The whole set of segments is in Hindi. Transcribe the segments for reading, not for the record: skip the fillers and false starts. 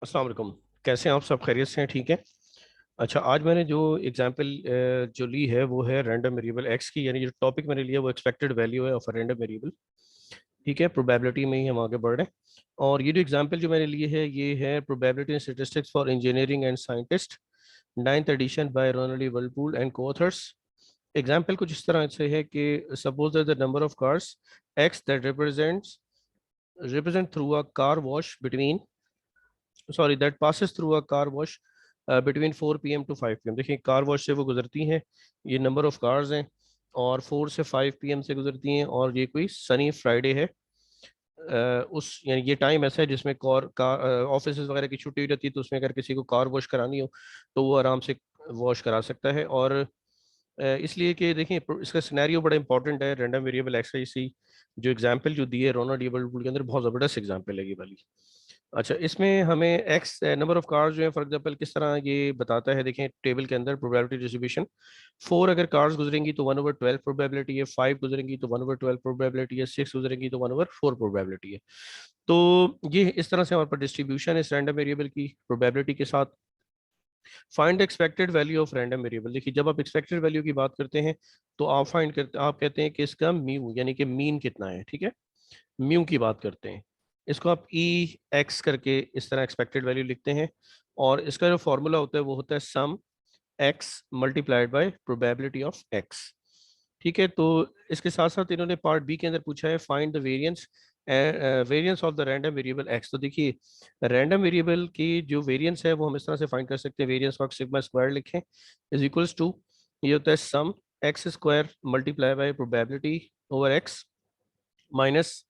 अस्सलाम वालेकुम। कैसे हैं आप? सब खैरियत से हैं? ठीक है। अच्छा, आज मैंने जो एग्जांपल जो ली है वो है रैंडम वेरिएबल एक्स की, यानी जो टॉपिक मैंने लिया वो एक्सपेक्टेड वैल्यू है ऑफ रैंडम वेरिएबल। ठीक है, प्रोबेबिलिटी में ही हम आगे बढ़ रहे हैं। और ये जो एग्जांपल जो मैंने ली है ये है probability and statistics for engineering and scientist, 9th edition by Ronald E Walpole and coauthors. Example कुछ इस तरह से है कि suppose that the number of cars X that represent through a car wash between sorry that passes through a car wash between 4 PM to 5 PM। देखिए, कार वॉश से वो गुजरती हैं, ये नंबर ऑफ कार्स हैं, और 4 से 5 PM से गुजरती हैं, और ये कोई सनी फ्राइडे है। उस यानी ये टाइम ऐसा है जिसमें कार ऑफिस वगैरह की छुट्टी हो जाती है, तो उसमें अगर किसी को कार वॉश करानी हो तो वो आराम से वॉश करा सकता है। और इसलिए कि देखिए इसका सिनेरियो बड़ा इंपॉर्टेंट है। रैंडम वेरिएबल एक्स आई जो एग्जांपल जो दी है रोनाल्ड टेबल के अंदर, बहुत ज़बरदस्त एग्जांपल है ये वाली। अच्छा, इसमें हमें एक्स नंबर ऑफ कार्स जो है फॉर एग्जांपल किस तरह ये बताता है, देखें टेबल के अंदर प्रोबेबिलिटी डिस्ट्रीब्यूशन। 4 अगर कार्स गुजरेंगी तो 1/12 प्रोबेबिलिटी है, 5 गुजरेंगी तो 1/12 प्रोबेबिलिटी है, 6 गुजरेंगी तो 1/4 प्रोबेबिलिटी है। तो ये इस तरह से हमारे पास डिस्ट्रीब्यूशन है इस रैंडम वेरिएबल की प्रोबेबिलिटी के साथ। Find expected value of random variable. देखिए, जब आप एक्सपेक्टेड वैल्यू की बात करते हैं तो आप कहते हैं कि इसका म्यू यानी कि मीन कितना है। ठीक है, म्यू की बात करते हैं। इसको आप ई एक्स करके इस तरह एक्सपेक्टेड वैल्यू लिखते हैं, और इसका जो फॉर्मूला होता है वो होता है sum X multiplied by probability of X. ठीक है, तो इसके साथ साथ इन्होंने पार्ट बी के अंदर पूछा है find the variance of the random variable x. तो देखिए, रैंडम वेरिएबल की जो वेरिएंस है वो हम इस तरह से फाइंड कर सकते हैं, वेरिएंस ऑफ सिग्मा स्क्वायर लिखें इज इक्वल्स टू, ये होता है sum X square multiply by probability over X minus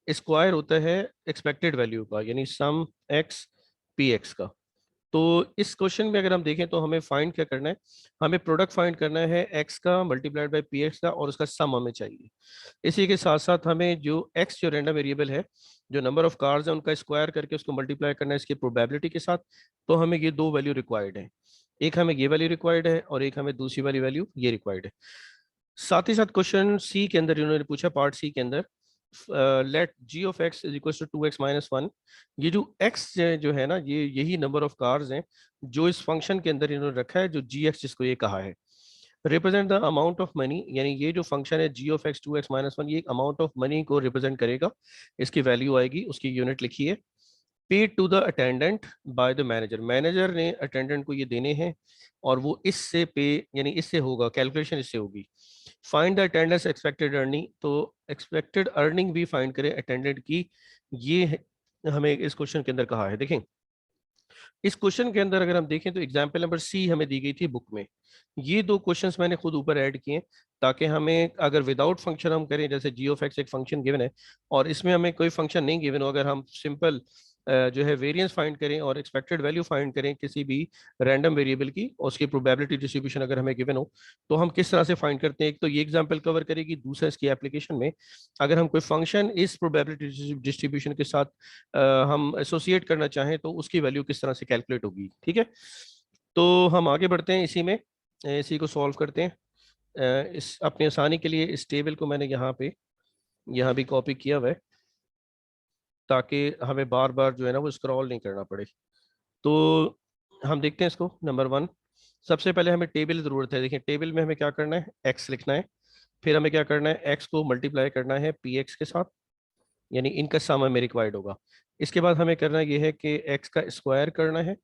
square होता है एक्सपेक्टेड वैल्यू का, यानी सम एक्स पी एक्स का। तो इस क्वेश्चन में अगर हम देखें तो हमें फाइंड क्या करना है, हमें प्रोडक्ट फाइंड करना है एक्स का मल्टीप्लाइड बाय पी एक्स का, और उसका सम हमें चाहिए। इसी के साथ साथ हमें जो एक्स जो रैंडम वेरिएबल है, जो नंबर ऑफ कार्स है उनका स्क्वायर करके उसको मल्टीप्लाई करना है इसकी प्रोबेबिलिटी के साथ। तो हमें ये दो वैल्यू रिक्वायर्ड है, एक हमें ये वैल्यू रिक्वायर्ड है और एक हमें दूसरी वाली वैल्यू ये रिक्वायर्ड है। साथ ही साथ क्वेश्चन सी के अंदर इन्होंने पूछा, पार्ट सी के अंदर, let g of x is equal to 2x-1। ये जो x जो है ना, ये यही नंबर ऑफ कार्स हैं जो इस फंक्शन के अंदर इन्होंने रखा है, जो जी एक्स जिसको ये कहा है। Represent the amount of money, यानी ये जो फंक्शन है जी ऑफ एक्स 2x-1, ये अमाउंट ऑफ मनी को रिप्रेजेंट करेगा। इसकी वैल्यू आएगी, उसकी यूनिट लिखिए। Paid to the attendant by the manager, manager ने अटेंडेंट को ये देने हैं, और वो इससे पे यानी इससे होगा, कैलकुलेशन इससे होगी। Find the attendance expected earning, तो एक्सपेक्टेड अर्निंग भी फाइंड करें अटेंडेंट की। हमें इस क्वेश्चन के अंदर कहा है। देखें, इस क्वेश्चन के अंदर अगर हम देखें तो एग्जाम्पल नंबर सी हमें दी गई थी बुक में। ये दो क्वेश्चंस मैंने खुद ऊपर ऐड किए, ताकि हमें अगर विदाउट फंक्शन हम करें, जैसे जी ऑफ एक्स एक फंक्शन गिवन है और इसमें हमें कोई फंक्शन नहीं गिवन हो, अगर हम सिंपल जो है वेरिएंस फाइंड करें और एक्सपेक्टेड वैल्यू फाइंड करें किसी भी रैंडम वेरिएबल की, और उसकी प्रोबेबिलिटी डिस्ट्रीब्यूशन अगर हमें गिवन हो, तो हम किस तरह से फाइंड करते हैं। एक तो ये एग्जांपल कवर करेगी, दूसरा इसकी एप्लीकेशन में अगर हम कोई फंक्शन इस प्रोबेबिलिटी डिस्ट्रीब्यूशन के साथ हम एसोसिएट करना चाहें तो उसकी वैल्यू किस तरह से कैलकुलेट होगी। ठीक है, तो हम आगे बढ़ते हैं, इसी में इसी को सॉल्व करते हैं। इस अपनी आसानी के लिए इस टेबल को मैंने यहाँ भी कॉपी किया हुआ है, ताकि हमें बार बार जो है ना वो स्क्रॉल नहीं करना पड़े। तो हम देखते हैं इसको। नंबर वन, सबसे पहले हमें टेबल ज़रूरत है। देखिए, टेबल में हमें क्या करना है, एक्स लिखना है, फिर हमें क्या करना है, एक्स को मल्टीप्लाई करना है पी एक्स के साथ, यानी इनका सम हमें रिक्वायर्ड होगा। इसके बाद हमें करना ये है कि एक्स का स्क्वायर करना है,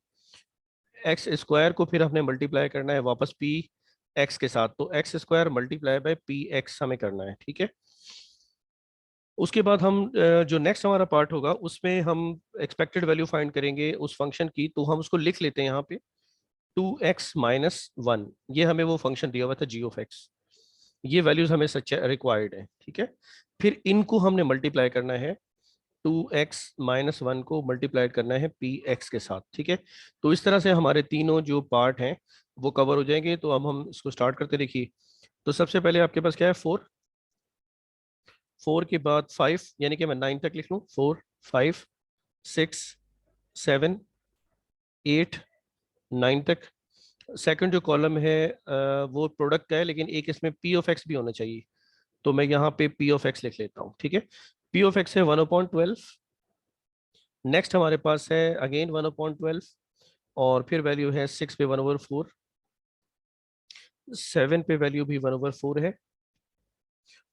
एक्स स्क्वायर को फिर हमने मल्टीप्लाई करना है वापस पी एक्स के साथ, तो x square multiply by P x हमें करना है। ठीक है, उसके बाद हम जो नेक्स्ट हमारा पार्ट होगा उसमें हम एक्सपेक्टेड वैल्यू फाइंड करेंगे उस फंक्शन की, तो हम उसको लिख लेते हैं यहाँ पे 2x-1। ये हमें वो फंक्शन दिया हुआ था जी ऑफ एक्स, ये वैल्यूज हमें सच रिक्वायर्ड है। ठीक है, फिर इनको हमने मल्टीप्लाई करना है, 2x-1 को मल्टीप्लाई करना है पी एक्स के साथ। ठीक है, तो इस तरह से हमारे तीनों जो पार्ट हैं वो कवर हो जाएंगे। तो अब हम इसको स्टार्ट करते, देखिए। तो सबसे पहले आपके पास क्या है, 4, 4 के बाद 5, यानी कि मैं 9 तक लिख लूँ, 4, 5, 6, 7, 8, 9 तक। सेकंड जो कॉलम है वो प्रोडक्ट का है, लेकिन एक इसमें पी ऑफ एक्स भी होना चाहिए, तो मैं यहाँ पे पी ऑफ एक्स लिख लेता हूँ। ठीक है, पी ऑफ एक्स है 1/12 नेक्स्ट हमारे पास है अगेन 1/12 और फिर वैल्यू है 6 पे 1/4, 7 पे वैल्यू भी 1/4 है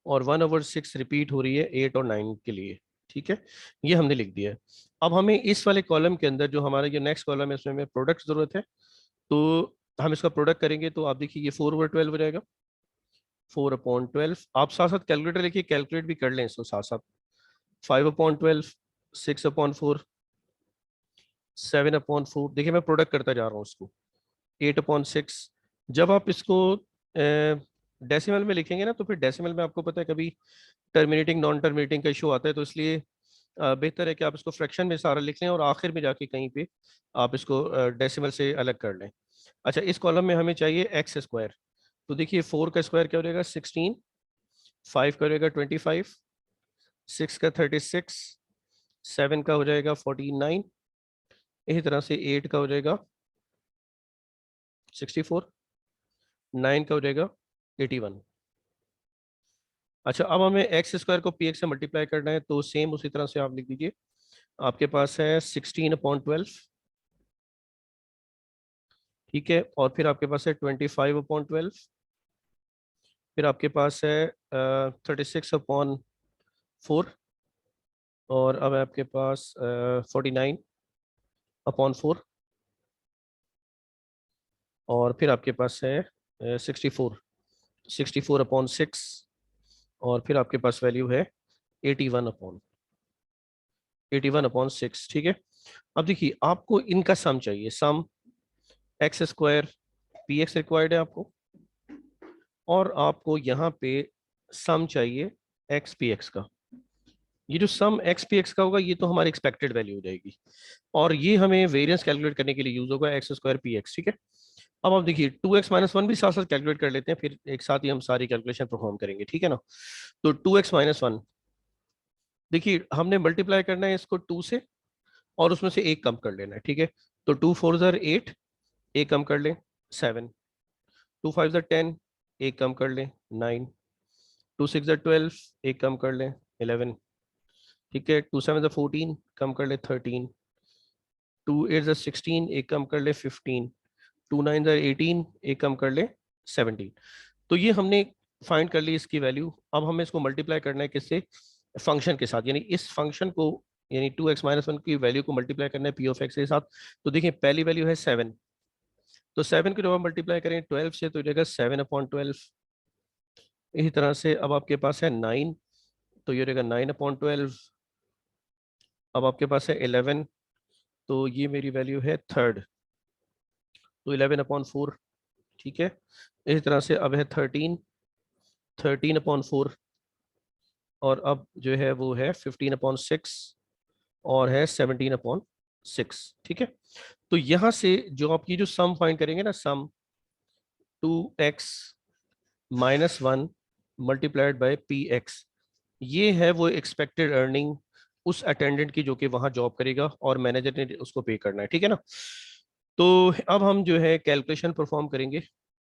और 1/6 रिपीट हो रही है 8 और 9 के लिए। ठीक है, ये हमने लिख दिया है। अब हमें इस वाले कॉलम के अंदर जो हमारा ये नेक्स्ट कॉलम है इसमें हमें प्रोडक्ट जरूरत है, तो हम इसका प्रोडक्ट करेंगे तो आप देखिए ये 4/12 हो जाएगा। 4/12 आप साथ साथ कैलकुलेटर लेके कैलकुलेट भी कर लें इसको साथ साथ। 5/12, 6/4, 7/4, देखिए मैं प्रोडक्ट करता जा रहा हूँ उसको। 8/6, जब आप इसको डेसिमल में लिखेंगे ना तो फिर डेसिमल में आपको पता है कभी टर्मिनेटिंग नॉन टर्मिनेटिंग का इशू आता है, तो इसलिए बेहतर है कि आप इसको फ्रैक्शन में सारा लिख लें और आखिर में जाके कहीं पे आप इसको डेसिमल से अलग कर लें। अच्छा, इस कॉलम में हमें चाहिए एक्स स्क्वायर, तो देखिए 4 का स्क्वायर क्या हो जाएगा 16, 5 का हो जाएगा 25, 6 का 36, 7 का हो जाएगा 49, इसी तरह से 8 का हो जाएगा 64, 9 का हो जाएगा 81। अच्छा, अब हमें एक्स स्क्वायर को पी एक्स से मल्टीप्लाई करना है, तो सेम उसी तरह से आप लिख दीजिए। आपके पास है 16/12, ठीक है, और फिर आपके पास है 25/12, फिर आपके पास है 36/4, और अब आपके पास 49/4, और फिर आपके पास है 64/6, और फिर आपके पास वैल्यू है 81/6। ठीक है, अब देखिए आपको इनका सम चाहिए, sum X square P X required है आपको, और आपको यहाँ पे सम चाहिए एक्स पी एक्स का। ये जो सम एक्स पी एक्स का होगा ये तो हमारी एक्सपेक्टेड वैल्यू हो जाएगी, और ये हमें वेरिएंस कैलकुलेट करने के लिए यूज होगा एक्स स्क्वायर पी एक्स। ठीक है, अब आप देखिए 2x-1 भी साथ साथ कैलकुलेट कर लेते हैं, फिर एक साथ ही हम सारी कैलकुलेशन परफॉर्म करेंगे, ठीक है ना। तो 2x-1, देखिए हमने मल्टीप्लाई करना है इसको 2 से और उसमें से एक कम कर लेना है, ठीक है। तो 2 4 8, एक कम कर लें 7, 2 5 10, एक कम कर लें 9, 2 6 12, एक कम कर लें 11, ठीक है। 2 7 14, कम कर लें 13, 2 8 16, एक कम कर लें 15, 2 9 18, एक कम कर लें 17। तो ये हमने फाइंड कर ली इसकी वैल्यू। अब हमें इसको मल्टीप्लाई करना है किससे, फंक्शन के साथ, यानी इस फंक्शन को, यानी 2x-1 की वैल्यू को मल्टीप्लाई करना है पी ऑफ एक्स के साथ। तो देखिए पहली वैल्यू है 7, तो 7 को जब हम मल्टीप्लाई करें 12 से तो जाएगा 7/12। इसी तरह से अब आपके पास है 9, तो ये रहेगा 9/12। अब आपके पास है 11, तो ये मेरी वैल्यू है थर्ड, तो 11/4, ठीक है। इसी तरह से अब है 13, 13/4, और अब जो है वो है 15/6, और है 17/6, ठीक है। तो यहाँ से जो आप ये जो सम फाइंड करेंगे ना, सम 2x-1 multiplied by P x, ये है वो एक्सपेक्टेड अर्निंग उस अटेंडेंट की जो कि वहां जॉब करेगा और मैनेजर ने उसको पे करना है, ठीक है ना। तो अब हम जो है कैलकुलेशन परफॉर्म करेंगे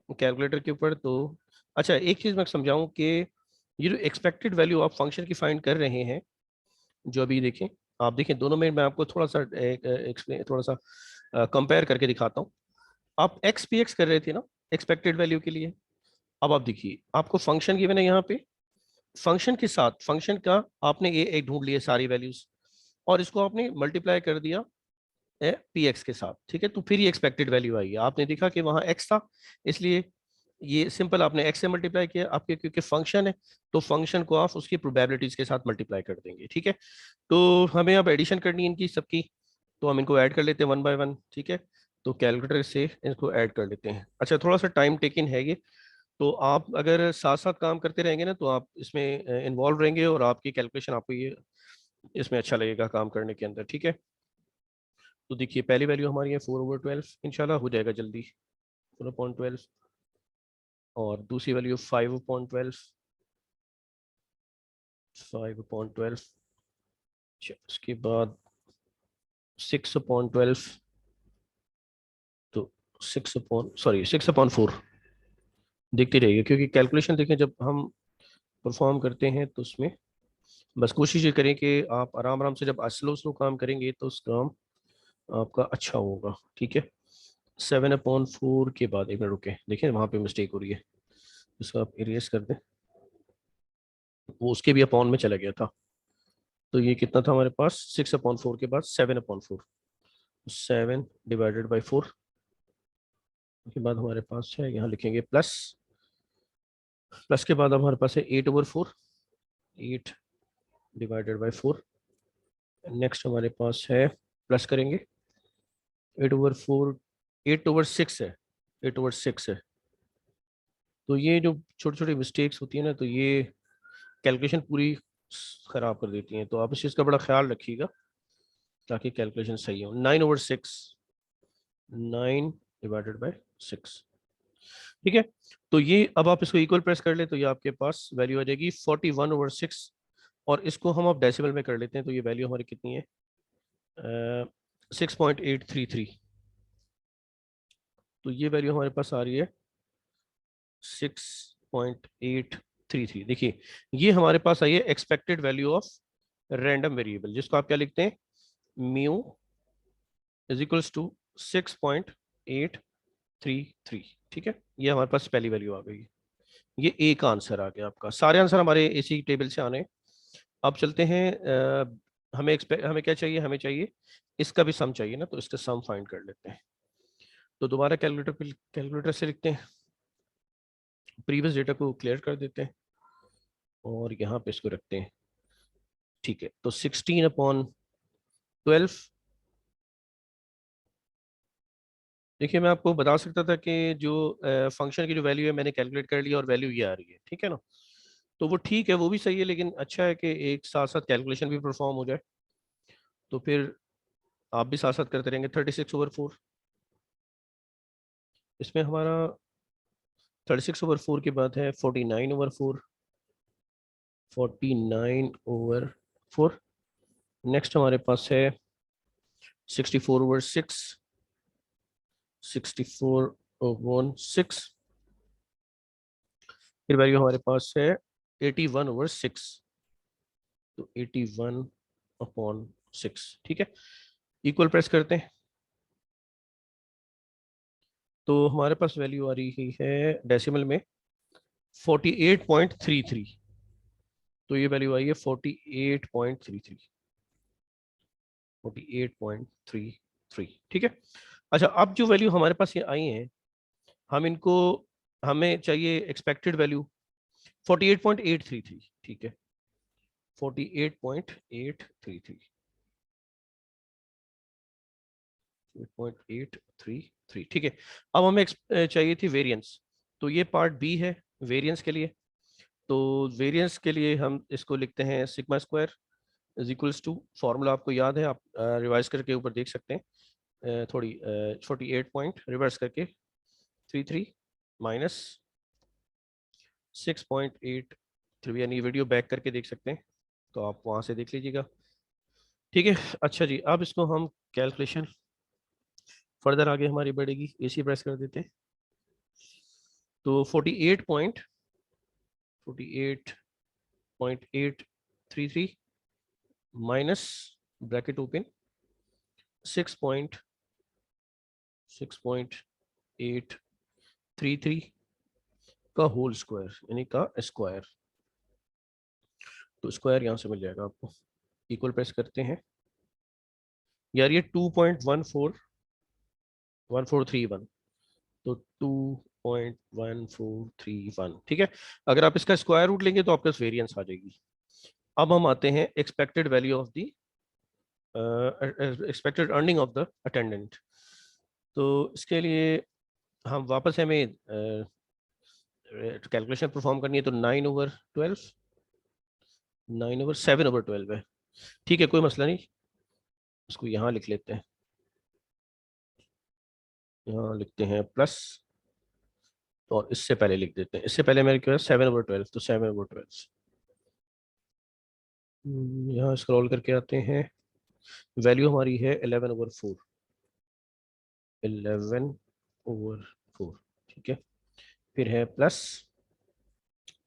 कैलकुलेटर के ऊपर। तो अच्छा, एक चीज मैं समझाऊं कि ये जो एक्सपेक्टेड वैल्यू आप फंक्शन की फाइंड कर रहे हैं, जो अभी देखें, आप देखें दोनों में मैं आपको थोड़ा सा एक्सप्लेन, थोड़ा सा कंपेयर करके दिखाता हूँ। आप एक्स पी एक्स कर रहे थे ना एक्सपेक्टेड वैल्यू के लिए, अब आप देखिए आपको फंक्शन गिवन है यहाँ पे, फंक्शन के साथ फंक्शन का आपने ये एक ढूंढ लिए सारी वैल्यूज, और इसको आपने मल्टीप्लाई कर दिया पी एक्स के साथ, ठीक है। तो फिर ये एक्सपेक्टेड वैल्यू आई है, आपने देखा कि वहाँ एक्स था, इसलिए ये सिंपल आपने एक्स से मल्टीप्लाई किया, आपके क्योंकि फंक्शन है तो फंक्शन को आप उसकी प्रोबेबिलिटीज के साथ मल्टीप्लाई कर देंगे, ठीक है। तो हमें अब एडिशन करनी है इनकी सबकी, तो हम इनको ऐड कर लेते हैं 1 बाय 1, ठीक है। तो कैलकुलेटर से इनको ऐड कर लेते हैं। अच्छा, थोड़ा सा टाइम टेकिंग है ये, तो आप अगर साथ साथ काम करते रहेंगे ना तो आप इसमें इन्वॉल्व रहेंगे और आपकी कैलकुलेशन आपको ये इसमें अच्छा लगेगा काम करने के अंदर, ठीक है। तो देखिए पहली वैल्यू हमारी है 4/12, इंशाल्लाह हो जाएगा जल्दी 4/12, और दूसरी वैल्यू 5/12, 5/12, उसके बाद 6/12, तो 6/4, देखते रहिए क्योंकि कैलकुलेशन देखें जब हम परफॉर्म करते हैं तो उसमें बस कोशिश ये करें कि आप आराम आराम से, जब स्लो स्लो काम करेंगे तो उस काम आपका अच्छा होगा, ठीक है। 7/4 के बाद, एक मिनट रुके, देखिए वहाँ पे मिस्टेक हो रही है, इसको आप इरेज कर दें, वो उसके भी अपॉन में चला गया था। तो ये कितना था हमारे पास, 6/4 के बाद 7/4, 7/4 के बाद हमारे पास है, यहाँ लिखेंगे प्लस, प्लस के बाद हमारे पास है 8/4, 8/4। नेक्स्ट हमारे पास है, प्लस करेंगे 8/4, 8/6 है, 8/6 है। तो ये जो छोटी छोटी मिस्टेक्स होती है ना, तो ये कैलकुलेशन पूरी खराब कर देती हैं, तो आप इस चीज़ का बड़ा ख्याल रखिएगा ताकि कैलकुलेशन सही हो। 9/6, 9/6, ठीक है। तो ये अब आप इसको इक्वल प्रेस कर ले तो ये आपके पास वैल्यू आ जाएगी 41/6, और इसको हम अब डेसिमल में कर लेते हैं, तो ये वैल्यू हमारी कितनी है, 6.833। तो ये वैल्यू हमारे पास आ रही है 6.833। देखिए ये हमारे पास आई है expected value of random variable, जिसको आप क्या लिखते हैं, म्यू इज इक्वल्स टू 6.833, ठीक है। ये हमारे पास पहली वैल्यू आ गई, ये ए का आंसर आ गया आपका। सारे आंसर हमारे इसी टेबल से आने। अब चलते हैं, हमें क्या चाहिए, हमें चाहिए इसका भी सम चाहिए ना, तो इसका सम फाइंड कर लेते हैं। तो दोबारा कैलकुलेटर से लिखते हैं, प्रीवियस डेटा को क्लियर कर देते हैं और यहाँ पे इसको रखते हैं, ठीक है। तो 16/12, देखिए मैं आपको बता सकता था कि जो फंक्शन की जो वैल्यू है मैंने कैलकुलेट कर लिया और वैल्यू ये आ रही है, ठीक है ना। तो वो ठीक है, वो भी सही है, लेकिन अच्छा है कि एक साथ साथ कैलकुलेशन भी परफॉर्म हो जाए। तो फिर आप भी साथ साथ करते रहेंगे। 36/4, इसमें हमारा 36/4 के बाद है 49/4, 49/4। नेक्स्ट हमारे पास है 64/6, 64/6। फिर वैल्यू हमारे पास है 81/6, तो 81/6, ठीक है। इक्वल प्रेस करते हैं, तो हमारे पास वैल्यू आ रही है डेसिमल में 48.33। तो ये वैल्यू आई है 48.33, 48.33, ठीक है। अच्छा, अब जो वैल्यू हमारे पास ये आई है, हम इनको, हमें चाहिए एक्सपेक्टेड वैल्यू 48.833, ठीक है, 48.833, 8.833, ठीक है। अब हमें चाहिए थी वेरिएंस, तो ये पार्ट बी है वेरिएंस के लिए। तो वेरिएंस के लिए हम इसको लिखते हैं sigma square is equals to, formula आपको याद है, आप रिवाइज करके ऊपर देख सकते हैं, थोड़ी 48 पॉइंट रिवर्स करके 33 माइनस 6.8, यानी वीडियो बैक करके देख सकते हैं, तो आप वहाँ से देख लीजिएगा, ठीक है। अच्छा जी, अब इसको हम कैलकुलेशन फर्दर आगे हमारी बढ़ेगी, एसी प्रेस कर देते हैं। तो 48.833 माइनस ब्रैकेट ओपन 6.833 का होल स्क्वायर, यानी का स्क्वायर। तो स्क्वायर यहाँ से मिल जाएगा आपको, इक्वल प्रेस करते हैं। यार ये 2.1431, तो 2.1431, ठीक है। अगर आप इसका स्क्वायर रूट लेंगे तो आपके पास वेरिएंस आ जाएगी। अब हम आते हैं expected value of the expected earning of the attendant. तो इसके लिए हम वापस हमें कैलकुलेशन परफॉर्म करनी है, तो 9/12, 7/12 है, ठीक है, कोई मसला नहीं। इसको यहाँ लिख लेते हैं, यहाँ लिखते हैं प्लस, और इससे पहले लिख देते हैं, इससे पहले मेरे क्या है 7/12, तो 7/12। यहाँ स्क्रॉल करके आते हैं, वैल्यू हमारी है 11/4, 11/4, ठीक है। फिर है प्लस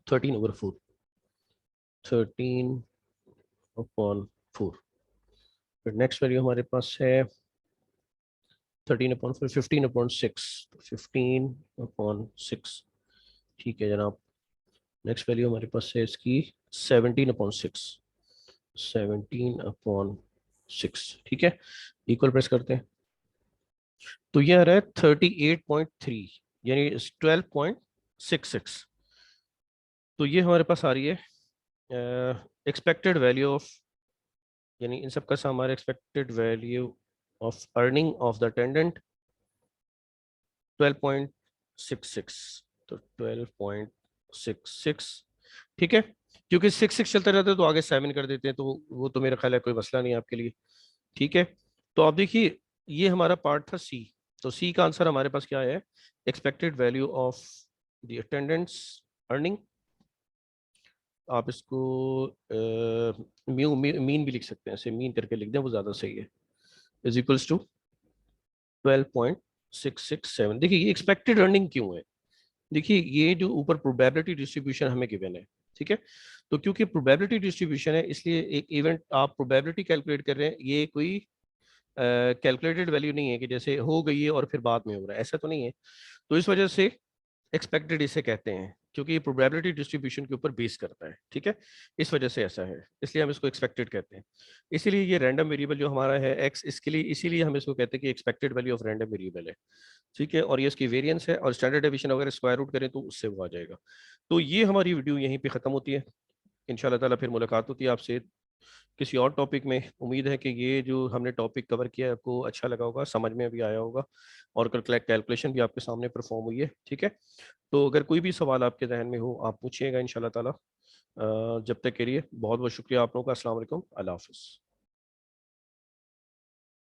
13/4, 13/4, अपॉन 4। फिर नेक्स्ट वैल्यू हमारे पास है 13/4, 15/6, 15/6। ठीक है जनाब। नेक्स्ट वैल्यू हमारे पास है इसकी 17/6, 17/6। ठीक है, इक्वल प्रेस करते हैं तो ये आ रहा है 38.3, यानी 12.66। तो ये हमारे पास आ रही है एक्सपेक्टेड वैल्यू ऑफ, यानी इन सब का हमारा expected value of earning of the attendant 12.66। तो 12.66। ठीक है, क्योंकि 6 चलते रहते हैं तो आगे 7 कर देते हैं, तो वो तो मेरा ख्याल है कोई मसला नहीं है आपके लिए। ठीक है, तो आप देखिए ये हमारा पार्ट था सी। तो सी का आंसर हमारे पास क्या है, expected value of the attendance earning. आप इसको मीन भी लिख सकते हैं, ऐसे मीन करके लिख दें, वो ज़्यादा सही है। Is equals to 12.667। देखिए ये एक्सपेक्टेड अर्निंग क्यों है, देखिए ये जो ऊपर प्रोबेबिलिटी डिस्ट्रीब्यूशन हमें गिवन है, ठीक है, तो क्योंकि प्रोबेबिलिटी डिस्ट्रीब्यूशन है इसलिए एक इवेंट आप प्रोबेबिलिटी कैलकुलेट कर रहे हैं, ये कोई कैलकुलेटेड वैल्यू नहीं है कि जैसे हो गई है और फिर बाद में हो रहा है, ऐसा तो नहीं है। तो इस वजह से एक्सपेक्टेड इसे कहते हैं, क्योंकि ये प्रोबेबिलिटी डिस्ट्रीब्यूशन के ऊपर बेस करता है। ठीक है, इस वजह से ऐसा है, इसलिए हम इसको एक्सपेक्टेड कहते हैं। इसीलिए ये रैंडम वेरिएबल जो हमारा है एक्स, इसके लिए इसीलिए हम इसको कहते हैं कि expected value of random variable है। ठीक है, और ये इसकी वेरिएंस है, और स्टैंडर्ड डेविएशन अगर स्क्वायर रूट करें तो उससे वो आ जाएगा। तो ये हमारी वीडियो यहीं पे ख़त्म होती है। इंशाल्लाह ताला फिर मुलाकात होती है आपसे किसी और टॉपिक में। उम्मीद है कि ये जो हमने टॉपिक कवर किया है आपको अच्छा लगा होगा, समझ में भी आया होगा, और कैलकुलेशन भी आपके सामने परफॉर्म हुई है। ठीक है, तो अगर कोई भी सवाल आपके जहन में हो आप पूछिएगा इंशाल्लाह ताला। जब तक के लिए बहुत बहुत शुक्रिया आप लोगों का। अस्सलाम वालेकुम, अल्लाह हाफ़िज़।